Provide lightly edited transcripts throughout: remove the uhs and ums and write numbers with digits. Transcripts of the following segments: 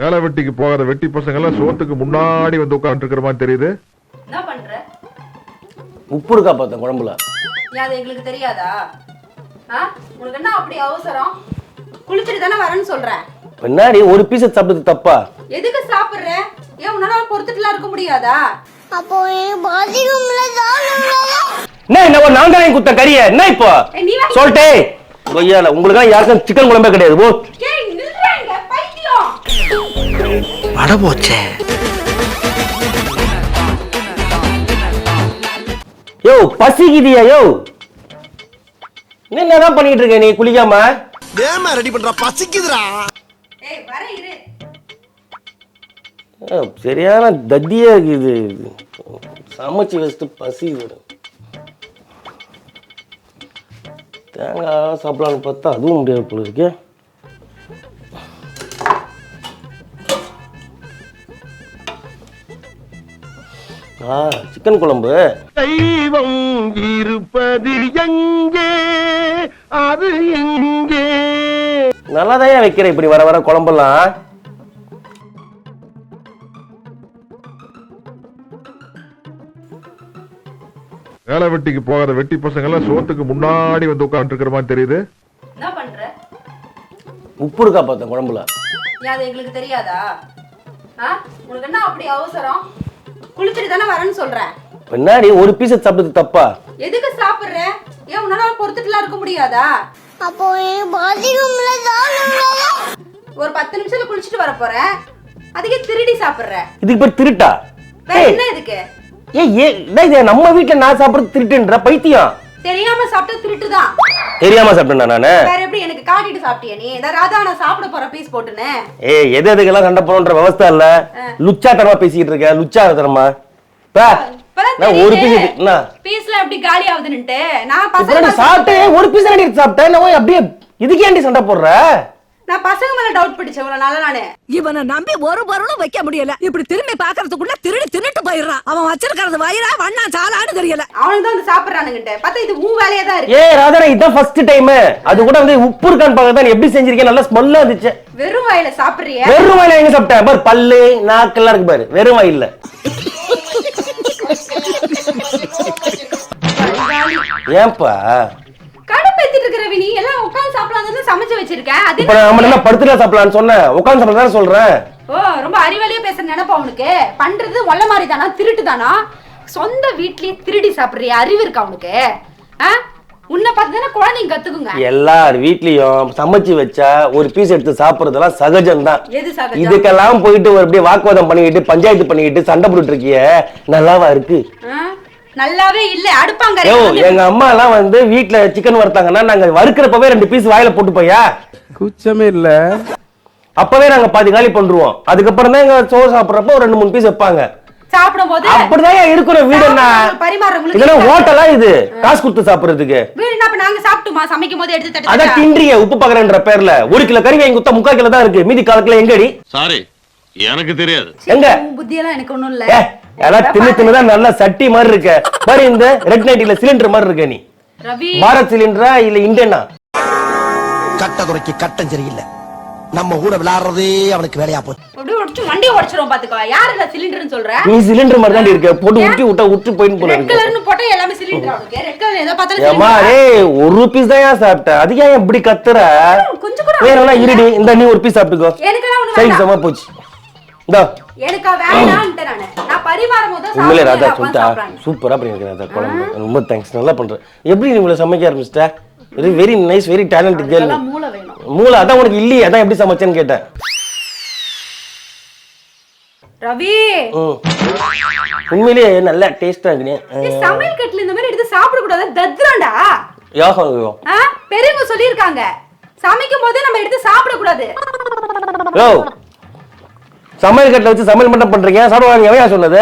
வேலை வெட்டிக்கு போகாத வெட்டி பசங்க எல்லாம் சோத்துக்கு முன்னாடி வந்து உட்கார்ந்து இருக்கிற மாதிரி தெரியுது. என்ன பண்ற? உப்பு இருக்கா பார்த்தேன் குழம்புல. அது எங்களுக்கு தெரியாதா? உனக்கு என்ன அப்படி அவசரம்? குளிச்சிட்டு தானே வரேன்னு சொல்றேன். பின்னாடி ஒரு பீஸ் சாப்பிடுறது தப்பா? எதுக்கு சாப்பிடுற? ஏன் உன்னால பொறுத்துட்டுலாம் இருக்க முடியாதா? அப்போ பாத்ரூம்ல என்ன ஒரு நான்காய் குத்த கறிய என்ன இப்போ சொல்லிட்டே கொய்யால உங்களுக்கு யாருக்கும் சிக்கன் குழம்பே கிடையாது. போ நில்றேங்க பைத்தியம். அட போச்சே. யோ பசிக்குதியா? யோ என்னதான் பண்ணிட்டு இருக்க நீ குளிக்காம? ஏமா ரெடி பண்றா? பசிக்குதுடா. ஏய் வர இரு. சரியான தத்தியா இருக்குது. சமைச்சு வச்சுட்டு பசிக்குது. தேங்காய் சாப்பிடலான்னு பார்த்தா அதுவும் முடியாது போல இருக்கு. சிக்கன் குழம்பு. தெய்வம் இருப்பது எங்கே, அது எங்கே? நல்லாதான் வைக்கிறேன் இப்படி வர வர குழம்பெல்லாம். வேலை வெட்டிக்கு போகாத வெட்டி பசங்க எல்லாம் சோத்துக்கு முன்னாடி வந்து உட்கார்ந்து இருக்கிற மாதிரி தெரியுது. என்ன பண்ற? உப்பு இருக்கா பார்த்தேன் குழம்புல. அது எங்களுக்கு தெரியாதா? உனக்கு என்ன அப்படி அவசரம்? குளிச்சிட்டு தானே வரேன்னு சொல்றேன். பின்னாடி ஒரு பீஸ் சாப்பிடுறது தப்பா? எதுக்கு சாப்பிடுற? ஏன் உன்னால பொறுத்துட்டுலாம் இருக்க முடியாதா? அப்போ பாத்ரூம்ல ஒரு 10 நிமிஷத்துல குளிச்சிட்டு வர போறேன். அதுக்கே திருடி சாப்பிடுற. இதுக்கு பேர் திருட்டா? என்ன இதுக்கு? நம்ம வீட்டுல நான் சாப்பிடுறது திருட்டுன்ற பைத்தியம். தெரியாம சாப்பிட்ட திருட்டுதான். தெரியாம சாப்பிட்டேன் நானு. வேற எப்படி எனக்கு காட்டிட்டு சாப்பிட்டியா நீ? ராதா நான் சாப்பிட போற பீஸ் போட்டுனே. எது எதுக்கெல்லாம் சண்டை போறோன்ற விவசாய இல்ல. லுச்சா தரமா பேசிக்கிட்டு இருக்க. லுச்சா தரமா ஒரு பீஸ்ல எப்படி காலி ஆகுதுன்னுட்டு நான் சாப்பிட்டேன். ஒரு பீஸ் அடி சாப்பிட்டேன். அப்படியே இதுக்கு ஏன்டி சண்டை போடுற? நான் பசங்க மேல டவுட் பிடிச்சேன் இவ்வளவு நாளா. நானு இவனை நம்பி ஒரு பொருளும் வைக்க முடியல. இப்படி திரும்பி பாக்குறதுக்குள்ள திருடி தின்னுட்டு போயிடுறான். அவன் வச்சிருக்கிறது வயிறா வண்ணா சாலான்னு தெரியல. அவனுக்கு தான் வந்து சாப்பிடுறானுங்கிட்ட பார்த்தா இது உன் வேலையா தான் இருக்கு. ராதா இதான் ஃபர்ஸ்ட் டைம். அது கூட வந்து உப்பு இருக்கான்னு பார்க்கதான் எப்படி செஞ்சிருக்கேன். நல்லா ஸ்மெல்லா இருந்துச்சு. வெறும் வாயில சாப்பிடுறியா? வெறும் வாயில எங்க சாப்பிட்டேன் பாரு. பல்லு நாக்கெல்லாம் இருக்கு பாரு. வெறும் வாயில ஏன்பா கடுப்பேத்திட்டு இருக்கிற வினி? எல்லாம் உட்கார்ந்து சாப்பிடலாம்னு சமைச்சு வச்சிருக்கேன். அது இப்ப நம்ம என்ன படுத்துட்டு சாப்பிடலாம்னு சொன்னேன். உட்கார்ந்து சாப்பிடலாம் சொல்றேன். ரொம்ப அறிவாளியா பேச நினைப்பா உனக்கு. பண்றது ஒல்ல மாதிரி தானா? திருட்டு தானா? சொந்த வீட்லயே திருடி சாப்பிடுறியா? அறிவு இருக்கா உனக்கு? உன்னை பார்த்துதானே குழந்தைங்க கத்துக்குங்க. எல்லார் வீட்லயும் சமைச்சு வச்சா ஒரு பீஸ் எடுத்து சாப்பிடுறதெல்லாம் சகஜம் தான். எது சகஜம்? இதுக்கெல்லாம் போயிட்டு ஒரு அப்படியே வாக்குவாதம் பண்ணிக்கிட்டு பஞ்சாயத்து பண்ணிக்கிட்டு சண்டை போட்டுட்டு இருக்கிய நல்லாவா இருக்கு? நல்லாவே இல்ல. அடுப்பாங்க. எங்க அம்மா எல்லாம் வந்து வீட்டுல சிக்கன் வறுத்தாங்கன்னா நாங்க வறுக்கிறப்பவே 2 பீஸ் வாயில போட்டு போயா குச்சமே இல்ல. அப்பவே நாங்க பாதி காலி பண்றோம். அதுக்கப்புறம் தான் எங்க சோறு சாப்பிடுறப்ப ஒரு 2-3 பீஸ் வைப்பாங்க. சாப்பிடும்போது அப்படிதான் இருக்கிற வீடு. என்ன இதெல்லாம் ஹோட்டலா? இது காசு கொடுத்து சாப்பிடுறதுக்கு வீடு. அப்ப நாங்க சாப்பிட்டுமா? சமைக்கும் போது எடுத்து தட்டு. அத தின்றீங்க உப்பு பகரன்ற பேர்ல. 1 கிலோ கறி வாங்கி குத்தா 3/4 கிலோ தான் இருக்கு. மீதி 1/4 கிலோ எங்கடி? சாரி எனக்கு தெரியாது. எங்க புத்தி எல்லாம் எனக்கு ஒண்ணும் இல்ல. எல்லாம் தின்னுதான் நல்லா சட்டி மாதிரி இருக்க பாரு. இந்த ரெட் நைட்டில சிலிண்டர் மாதிரி இருக்க நீ. ரவி பாரத் சிலிண்டரா இல்ல இந்தியனா? கட்ட குறைக்கு கட்டம் சரியில்லை. நம்ம கூட விளையாடுறதே அவனுக்கு வேலையா போச்சு. அப்படியே உடைச்சு வண்டி உடைச்சிரும் பாத்துக்கோ. யாரு இந்த சிலிண்டர்னு சொல்ற? நீ சிலிண்டர் மாதிரி தான் இருக்க. போட்டு ஊட்டி விட்டா ஊட்டி போயிட்டு போல இருக்கு. ரெட் கலர்னு போட்டா எல்லாமே சிலிண்டர் ஆகுது. ரெட் கலர் எதை பார்த்தாலும் ஏமா டேய் ஒரு பீஸ் தான் சாப்பிட்ட. அதுக்கு ஏன் இப்படி கத்துற? கொஞ்சம் கூட வேறலாம் இருடி. இந்த நீ ஒரு பீஸ் சாப்பிட்டுக்கோ. எனக்கெல்லாம் ஒண்ணு சரி வேண்டாம். சம போச்சு. இந்தா எனக்கா வேண்டாம்ன்ட்ட நானு. நான் பரிமாறும்போது உங்களே ராதா சொல்லிட்டா சூப்பரா பண்ணிருக்க ராதா குழம்பு. ரொம்ப தேங்க்ஸ். நல்லா பண்ற. எப்படி நீ இவ்வளவு சமைக்க ஆரம்பிச்சிட்ட? Very nice very talented girl. மூளை வேணும். மூளை அதான் உனக்கு இல்லையே. அதான் எப்படி சமைச்சேன்னு கேட்டேன். ரவி உண்மையிலேயே நல்லா டேஸ்டா இருக்கு. சமையல் கட்டுல இந்த மாதிரி எடுத்து சாப்பிட கூடாது. தத்ராண்டா. யோகம் பெரியவங்க சொல்லிருக்காங்க சமைக்கும் போது நம்ம எடுத்து சாப்பிட கூடாது. யோ சமையல் கட்டுல வச்சு சமையல் மட்டும் பண்றீங்க. சாப்பிடுவாங்க. எவையா சொன்னது?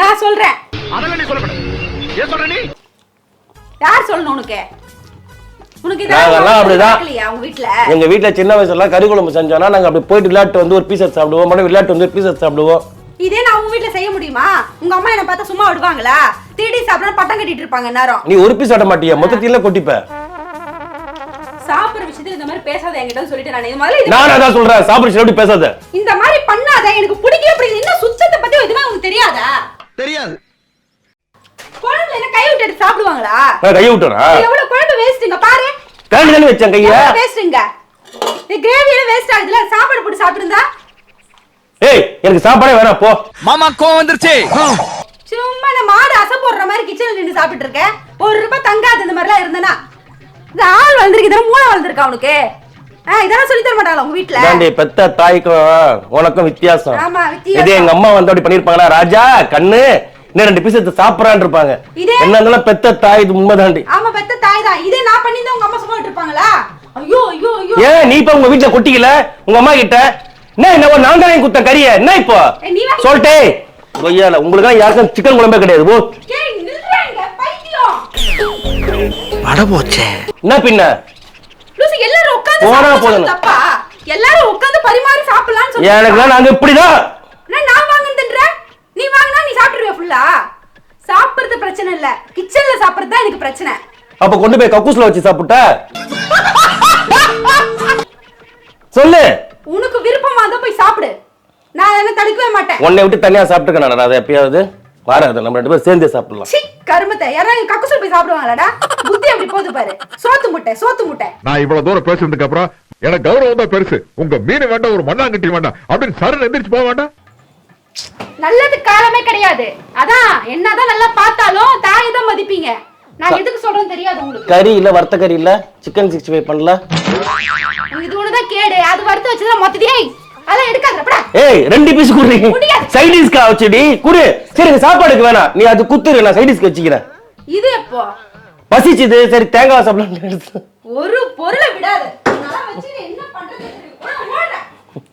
நான் சொல்றேன். அதெல்லாம் நீ சொல்லக்கூடாது. ஏன் சொல்ற நீ? யார் சொல்லணும் உனக்கு? உனக்கு நாங்கெல்லாம் அப்படிதான். உங்க வீட்ல எங்க வீட்டுல சின்ன வயசுல கறி குழம்பு செஞ்சோம்னா நாங்க அப்படி போயிட்டு விளையாட்டு வந்து ஒரு பீஸ் சாப்பிடுவோம். மறுபடியும் விளையாட்டு வந்து ஒரு பீஸ் சாப்பிடுவோம். இதே நான் உங்க வீட்ல செய்ய முடியுமா? உங்க அம்மா என்ன பார்த்தா சும்மா விடுவாங்களா? தேடி சாப்பிட பட்டம் கட்டிட்டு இருப்பாங்க நேரம். நீ ஒரு பீஸ் சாப்பிட மாட்டியா? மொத்தத்தில கொட்டிப்ப. சாப்பிடுற விஷயத்துல இந்த மாதிரி பேசாத என்கிட்ட சொல்லிட்டு நான் முதல்ல நான் அதான் சொல்றேன், சாப்பிடுச்சு எப்படி பேசாத. இந்த மாதிரி பண்ணாத, எனக்கு பிடிக்கவே பிடிக்குது. என்ன சுத்தத்தை பத்தி எதுனா உங்களுக்கு தெரியாதா? தெரியாது. குழம்புல என்ன கை விட்டு எடுத்து சாப்பிடுவாங்களா? நான் கையை விட்டுறா? எவ்வளவு குழம்பு வேஸ்ட்டுங்க பாரு. கரண்டி தானே வச்சேன் கையை. வேஸ்ட்டுங்க. இந்த கிரேவியே வேஸ்ட் ஆகுதுல, சாப்பாடு போட்டு சாப்பிட்டுருந்தா. ஏய் எனக்கு சாப்பாடே வேணாம் போ. மாமா கோவம் வந்துருச்சு. சும்மா நான் மாடு அசை போடுற மாதிரி கிச்சன்ல நின்று சாப்பிட்டு இருக்கேன். ₹1 தங்காது இந்த மாதிரிலாம் இருந்தனா. இந்த ஆள் வளர்ந்துருக்கு, இதெல்லாம் மூளை வளர்ந்துருக்கா உனக்கு? இதெல்லாம் சொல்லி தர மாட்டாங்களா உங்க வீட்டுல? ஏண்டி பெத்த தாய்க்கும் உனக்கும் வித்தியாசம். ஆமா வித்தியாசம். இதே எங்க அம்மா வந்து அப்படி பண்ணிருப்பாங்களா, ராஜா கண்ணு இன்னும் 2 பீஸ் எடுத்து சாப்பிடறான்னு இருப்பாங்க. என்ன இருந்தாலும் பெத்த தாய் இது உண்மைதாண்டி. ஆமா பெத்த தாய் தான். இதே நான் பண்ணிருந்தா உங்க அம்மா சும்மா விட்டுருப்பாங்களா? ஐயோ ஐயோ ஐயோ. ஏன் நீ இப்ப உங்க வீட்டுல கொட்டிக்கல உங்க அம்மா கிட்ட? என்ன நான் தானே குத்த கறிய என்ன இப்போ சொல்லிட்டே கொய்யால உங்களுக்கு யாருக்கும் சிக்கன் குழம்பே கிடையாது. போ அட போச்சே. என்ன பின்ன எல்லாரும் உட்கார்ந்து தப்பா? எல்லாரும் உட்கார்ந்து பரிமாறி சாப்பிடலாம்னு சொல்லுங்க. எனக்கு நாங்க இப்படிதான். நான் வாங்குறேன்ற நீ வாங்குனா நீ சாப்பிடுவே ஃபுல்லா. சாப்பிடுறது பிரச்சனை இல்ல, கிச்சன்ல சாப்பிடுறது தான் எனக்கு பிரச்சனை. அப்ப கொண்டு போய் கக்கூஸ்ல வச்சு சாப்பிட்ட சொல்லு. உனக்கு விருப்பமா இருந்தா போய் சாப்பிடு, நான் என்ன தடுக்கவே மாட்டேன். உன்னை விட்டு தனியா சாப்பிட்டுக்க நான் அதை எப்பயாவது வாராது, நம்ம 2 பேரும் சேர்ந்தே சாப்பிடலாம். சி கருமத்தை யாராவது கக்கூஸ்ல போய் சாப்பிடுவாங்களாடா? புத்தி அப்படி போகுது பாரு. சோத்து முட்டை. நான் இவ்வளவு தூரம் பேசுறதுக்கு அப்புறம் எனக்கு கௌரவம் தான் பெருசு. உங்க மீன் வேண்டாம், ஒரு மண்ணாங்கட்டி வேண்டாம் அப்படின்னு சரண் எந்திரிச்சு போக வேண்டாம். நல்லது காலமே கிடையாது. அதான் என்னதான் நல்லா பார்த்தாலும் தாய் தான் மதிப்பீங்க. நான் எதுக்கு சொல்றேன்னு தெரியாது உங்களுக்கு. கறி இல்ல, வறுத்த கறி இல்ல, சிக்கன் 65 பண்ணல. இது ஒண்ணுதான் கேடு. அது வறுத்து வச்சதா மொத்தத்தையே அதெல்லாம் எடுக்காதடா. ஏய் 2 பீஸ் குடுறீ. சைடு டிஷ்கா வச்சுடி குடு. சரி சாப்பாடுக்கு வேணாம், நீ அது குத்துரு, நான் சைடு டிஷ்க்கு வச்சிக்கிறேன். இது எப்போ பசிச்சுது, சரி தேங்காய் சாப்பிடலாம். ஒரு பொருளை விடாத.